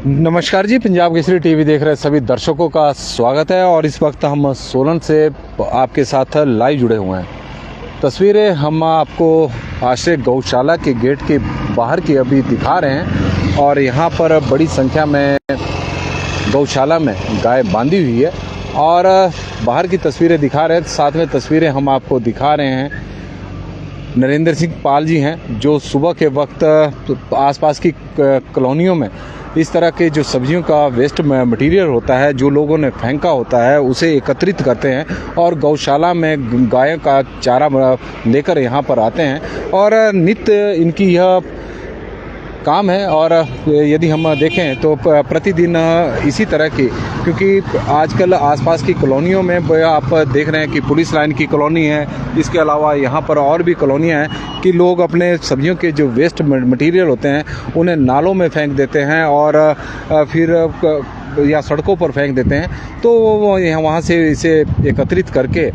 नमस्कार जी, पंजाब केसरी टीवी देख रहे सभी दर्शकों का स्वागत है। और इस वक्त हम सोलन से आपके साथ लाइव जुड़े हुए हैं। तस्वीरें हम आपको आश्रय गौशाला के गेट के बाहर की अभी दिखा रहे हैं। और यहाँ पर बड़ी संख्या में गौशाला में गाय बांधी हुई है और बाहर की तस्वीरें दिखा रहे हैं। साथ में तस्वीरें हम आपको दिखा रहे हैं, नरेंद्र सिंह पाल जी हैं जो सुबह के वक्त आसपास की कॉलोनियों में इस तरह के जो सब्जियों का वेस्ट मटेरियल होता है, जो लोगों ने फेंका होता है, उसे एकत्रित करते हैं और गौशाला में गायों का चारा लेकर यहाँ पर आते हैं। और नित्य इनकी यह काम है। और यदि हम देखें तो प्रतिदिन इसी तरह की, क्योंकि आजकल आसपास की कॉलोनियों में आप देख रहे हैं कि पुलिस लाइन की कॉलोनी है, इसके अलावा यहाँ पर और भी कॉलोनियाँ हैं कि लोग अपने सब्जियों के जो वेस्ट मटेरियल होते हैं उन्हें नालों में फेंक देते हैं और फिर या सड़कों पर फेंक देते हैं। तो वहाँ से इसे एकत्रित करके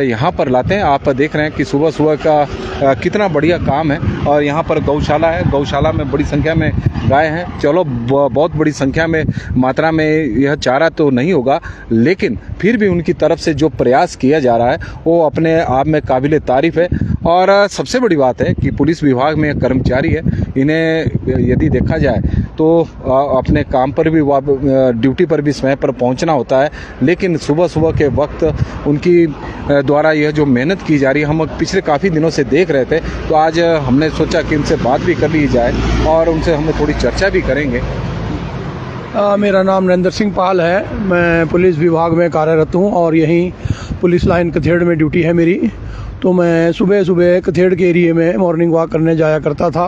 यहाँ पर लाते हैं। आप देख रहे हैं कि सुबह सुबह का कितना बढ़िया काम है। और यहाँ पर गौशाला है, गौशाला में बड़ी संख्या में गाय हैं। चलो, बहुत बड़ी संख्या में मात्रा में यह चारा तो नहीं होगा, लेकिन फिर भी उनकी तरफ से जो प्रयास किया जा रहा है वो अपने आप में काबिल तारीफ है। और सबसे बड़ी बात है कि पुलिस विभाग में कर्मचारी है, इन्हें यदि देखा जाए तो अपने काम पर भी, ड्यूटी पर भी समय पर पहुंचना होता है, लेकिन सुबह सुबह के वक्त उनकी द्वारा यह जो मेहनत की जा रही है, हम पिछले काफ़ी दिनों से देख रहे थे। तो आज हमने सोचा कि उनसे बात भी कर ली जाए और उनसे हम थोड़ी चर्चा भी करेंगे। मेरा नाम नरेंद्र सिंह पाल है, मैं पुलिस विभाग में कार्यरत हूँ और यहीं पुलिस लाइन कथेड़ में ड्यूटी है मेरी। तो मैं सुबह सुबह कथेड़ के एरिए में मॉर्निंग वॉक करने जाया करता था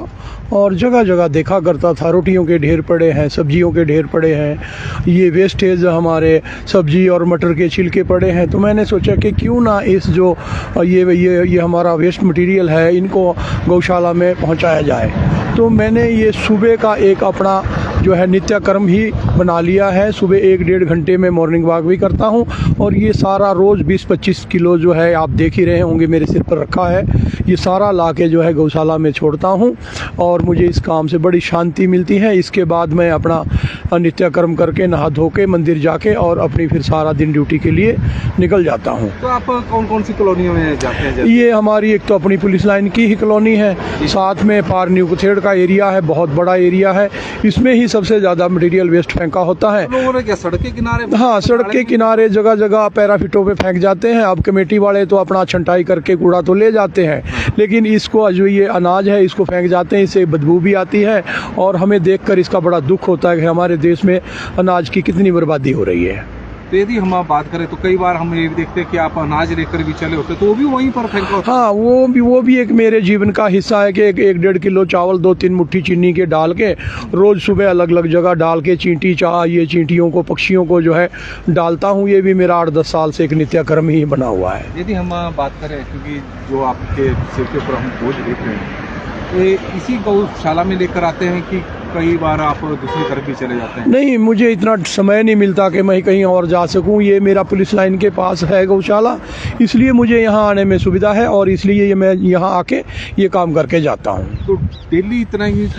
और जगह जगह देखा करता था, रोटियों के ढेर पड़े हैं, सब्जियों के ढेर पड़े हैं, ये वेस्टेज हमारे सब्जी और मटर के छिलके पड़े हैं। तो मैंने सोचा कि क्यों ना इस जो ये हमारा वेस्ट मटेरियल है, इनको गौशाला में पहुंचाया जाए। तो मैंने ये सुबह का एक अपना जो है नित्य कर्म ही बना लिया है। सुबह 1-1.5 घंटे में मॉर्निंग वॉक भी करता हूँ और ये सारा रोज़ 20-25 किलो जो है आप देख ही रहे होंगे मेरे सिर पर रखा है, ये सारा ला के जो है गौशाला में छोड़ता हूँ और मुझे इस काम से बड़ी शांति मिलती है। इसके बाद मैं अपना नित्य कर्म करके नहा धो के मंदिर जाके और अपनी फिर सारा दिन ड्यूटी के लिए निकल जाता हूँ। तो आप कौन कौन सी कॉलोनियों में जाते हैं? ये हमारी एक तो अपनी पुलिस लाइन की ही कॉलोनी है, साथ में पार न्यू कथेड़ का एरिया है, बहुत बड़ा एरिया है, इसमें ही सबसे ज़्यादा मटेरियल वेस्ट फेंका होता है। लोगों ने क्या सड़क के किनारे? हाँ, सड़क के किनारे जगह जगह पैराफिटों पे फेंक जाते हैं। अब कमेटी वाले तो अपना छंटाई करके कूड़ा तो ले जाते हैं, लेकिन इसको जो ये अनाज है इसको फेंक जाते हैं, इससे बदबू भी आती है और हमें देखकर इसका बड़ा दुख होता है कि हमारे देश में अनाज की कितनी बर्बादी हो रही है। तो यदि हम बात करें तो कई बार हम ये भी देखते हैं कि आप अनाज लेकर भी चले होते तो वो भी वहीं पर फेंका होता है। हाँ, वो भी एक मेरे जीवन का हिस्सा है कि 1-1.5 किलो चावल 2-3 मुट्ठी चीनी के डाल के रोज़ सुबह अलग अलग जगह डाल के चींटी चाह ये चींटियों को, पक्षियों को जो है डालता हूँ। ये भी मेरा 8-10 साल से एक नित्य कर्म ही बना हुआ है। यदि हम बात करें, क्योंकि जो आपके सिर के ऊपर हम बोझ देख रहे हैं, तो इसी गौशाला में लेकर आते हैं कि कई बार आप दूसरी तरफ भी चले जाते हैं? नहीं, मुझे इतना समय नहीं मिलता कि मैं कहीं और जा सकूं। ये मेरा पुलिस लाइन के पास है गौशाला, इसलिए मुझे यहाँ आने में सुविधा है और इसलिए ये मैं यहाँ आके ये काम करके जाता हूँ। तो डेली इतना ही?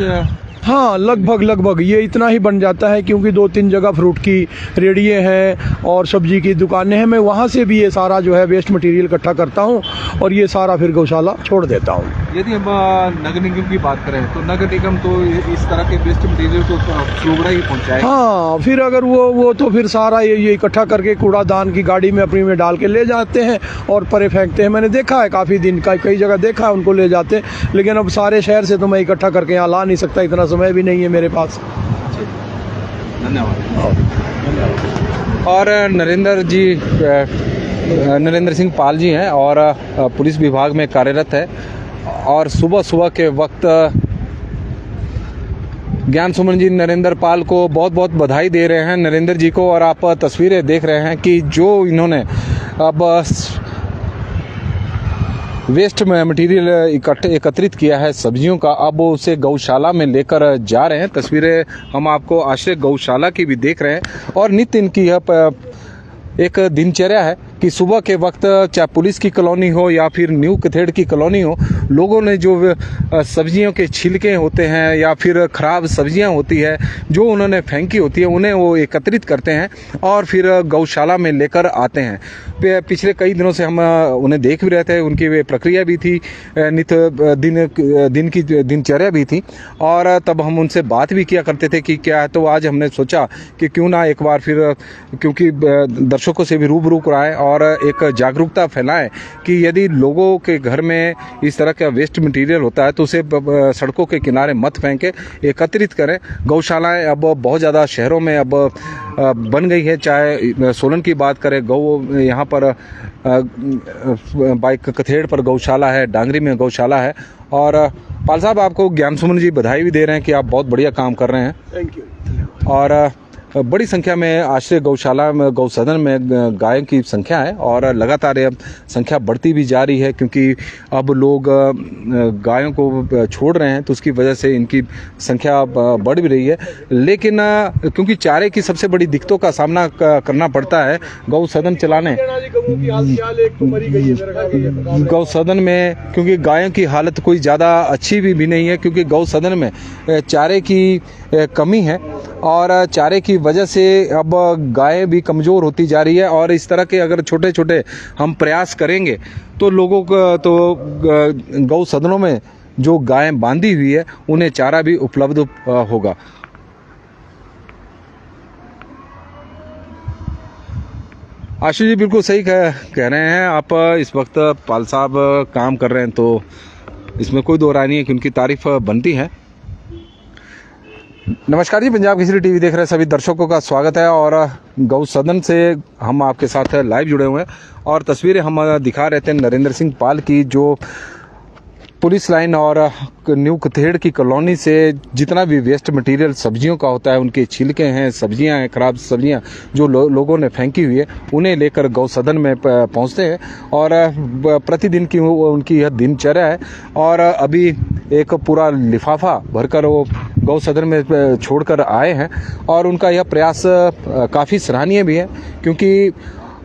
हाँ, लगभग ये इतना ही बन जाता है, क्योंकि 2-3 जगह फ्रूट की रेड़ियाँ हैं और सब्जी की दुकानें हैं। मैं वहाँ से भी ये सारा जो है वेस्ट मटेरियल इकट्ठा करता हूँ और ये सारा फिर गौशाला छोड़ देता हूँ। यदि हम नगर निगम की बात करें तो नगर निगम तो इस तरह के वेस्ट मटेरियल को सोगड़ा ही पहुँचाए। हाँ, फिर अगर वो तो फिर सारा ये इकट्ठा करके कूड़ादान की गाड़ी में अपनी में डाल के ले जाते हैं और परे फेंकते हैं। मैंने देखा है काफ़ी दिन का, कई जगह देखा है उनको ले जाते, लेकिन अब सारे शहर से तो मैं इकट्ठा करके यहाँ ला नहीं सकता, इतना समय भी नहीं है मेरे पास। धन्यवाद। और नरेंद्र सिंह पाल जी हैं और पुलिस विभाग में कार्यरत है और सुबह सुबह के वक्त ज्ञान सुमन जी नरेंद्र पाल को बहुत बहुत बधाई दे रहे हैं, नरेंद्र जी को। और आप तस्वीरें देख रहे हैं कि जो इन्होंने अब वेस्ट मटेरियल एकत्रित किया है सब्जियों का, अब वो उसे गौशाला में लेकर जा रहे हैं। तस्वीरें हम आपको आश्रय गौशाला की भी देख रहे हैं और नित्य इनकी यह एक दिनचर्या है कि सुबह के वक्त चाहे पुलिस की कॉलोनी हो या फिर न्यू कथेड़ की कॉलोनी हो, लोगों ने जो सब्जियों के छिलके होते हैं या फिर ख़राब सब्जियां होती है जो उन्होंने फेंकी होती है, उन्हें वो एकत्रित करते हैं और फिर गौशाला में लेकर आते हैं। पिछले कई दिनों से हम उन्हें देख भी रहे थे, उनकी वे प्रक्रिया भी थी, नित्य दिन की दिनचर्या भी थी और तब हम उनसे बात भी किया करते थे कि क्या है। तो आज हमने सोचा कि क्यों ना एक बार फिर, क्योंकि दर्शकों से भी रूबरू कराएं और एक जागरूकता फैलाएं कि यदि लोगों के घर में इस तरह का वेस्ट मटेरियल होता है तो उसे सड़कों के किनारे मत फेंके, एकत्रित करें। गौशालाएं अब बहुत ज़्यादा शहरों में अब बन गई है, चाहे सोलन की बात करें, गौ यहाँ पर बाइक कथेड़ पर गौशाला है, डांगरी में गौशाला है। और पाल साहब, आपको ज्ञान सुमन जी बधाई भी दे रहे हैं कि आप बहुत बढ़िया काम कर रहे हैं। Thank you. और बड़ी संख्या में आश्रय गौशाला में, गौसदन में गायों की संख्या है और लगातार यह संख्या बढ़ती भी जा रही है, क्योंकि अब लोग गायों को छोड़ रहे हैं तो उसकी वजह से इनकी संख्या बढ़ भी रही है। लेकिन क्योंकि चारे की सबसे बड़ी दिक्कतों का सामना करना पड़ता है गौसदन चलाने, गौसदन में, क्योंकि गायों की हालत कोई ज़्यादा अच्छी भी नहीं है, क्योंकि गौसदन में चारे की कमी है और चारे की वजह से अब गायें भी कमज़ोर होती जा रही है। और इस तरह के अगर छोटे छोटे हम प्रयास करेंगे तो लोगों को, तो गौ सदनों में जो गायें बांधी हुई है उन्हें चारा भी उपलब्ध होगा। आशु जी बिल्कुल सही कह रहे हैं आप। इस वक्त पाल साहब काम कर रहे हैं तो इसमें कोई दो राय नहीं है कि उनकी तारीफ बनती है। नमस्कार जी, पंजाब केसरी टीवी देख रहे सभी दर्शकों का स्वागत है और गौ सदन से हम आपके साथ लाइव जुड़े हुए हैं और तस्वीरें हम दिखा रहे थे नरेंद्र सिंह पाल की, जो पुलिस लाइन और न्यू कथेड़ की कॉलोनी से जितना भी वेस्ट मटेरियल सब्जियों का होता है, उनके छिलके हैं, सब्जियां हैं, खराब सब्जियां जो लोगों ने फेंकी हुई है, उन्हें लेकर गौ सदन में पहुंचते हैं और प्रतिदिन की उनकी यह दिनचर्या है। और अभी एक पूरा लिफाफा भरकर वो गौ सदन में छोड़कर आए हैं और उनका यह प्रयास काफ़ी सराहनीय भी है, क्योंकि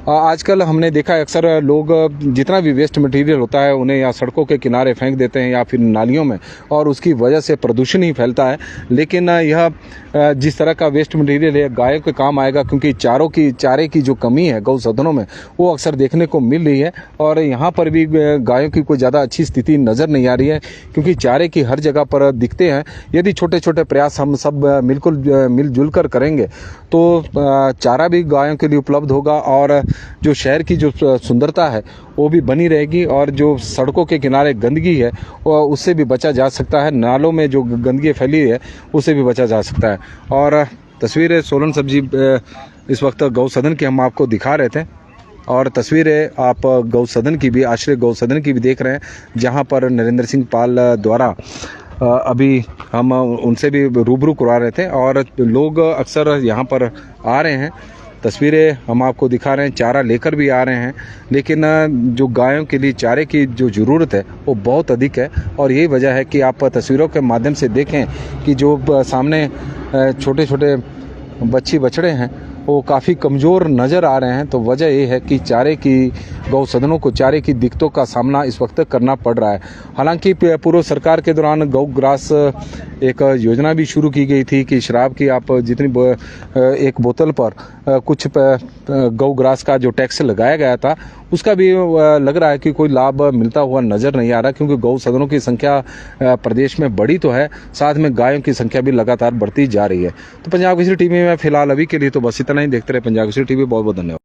आजकल हमने देखा है अक्सर लोग जितना भी वेस्ट मटेरियल होता है उन्हें या सड़कों के किनारे फेंक देते हैं या फिर नालियों में, और उसकी वजह से प्रदूषण ही फैलता है। लेकिन यह जिस तरह का वेस्ट मटेरियल है गायों के काम आएगा, क्योंकि चारे की जो कमी है गौ सदनों में वो अक्सर देखने को मिल रही है और यहाँ पर भी गायों की कोई ज़्यादा अच्छी स्थिति नज़र नहीं आ रही है, क्योंकि चारे की हर जगह पर दिखते हैं। यदि छोटे छोटे प्रयास हम सब मिलजुल कर करेंगे तो चारा भी गायों के लिए उपलब्ध होगा और जो शहर की जो सुंदरता है वो भी बनी रहेगी और जो सड़कों के किनारे गंदगी है उससे भी बचा जा सकता है, नालों में जो गंदगी फैली है उससे भी बचा जा सकता है। और तस्वीरें सोलन सब्जी इस वक्त गौ सदन की हम आपको दिखा रहे थे और तस्वीरें आप गौ सदन की भी, आश्रय गौ सदन की भी देख रहे हैं, जहां पर नरेंद्र सिंह पाल द्वारा अभी हम उनसे भी रूबरू करवा रहे थे और लोग अक्सर यहाँ पर आ रहे हैं। तस्वीरें हम आपको दिखा रहे हैं, चारा लेकर भी आ रहे हैं, लेकिन जो गायों के लिए चारे की जो ज़रूरत है वो बहुत अधिक है। और यही वजह है कि आप तस्वीरों के माध्यम से देखें कि जो सामने छोटे छोटे बच्ची बछड़े हैं वो काफ़ी कमज़ोर नज़र आ रहे हैं। तो वजह ये है कि चारे की, गौ सदनों को चारे की दिक्कतों का सामना इस वक्त करना पड़ रहा है। हालांकि पूर्व सरकार के दौरान गौ ग्रास एक योजना भी शुरू की गई थी कि शराब की आप जितनी एक बोतल पर कुछ गौ ग्रास का जो टैक्स लगाया गया था उसका भी लग रहा है कि कोई लाभ मिलता हुआ नज़र नहीं आ रहा, क्योंकि गौ सदनों की संख्या प्रदेश में बढ़ी तो है, साथ में गायों की संख्या भी लगातार बढ़ती जा रही है। तो पंजाब केसरी टीवी में फिलहाल अभी के लिए तो बस इतना ही। देखते रहे पंजाब केसरी टीवी। बहुत बहुत धन्यवाद।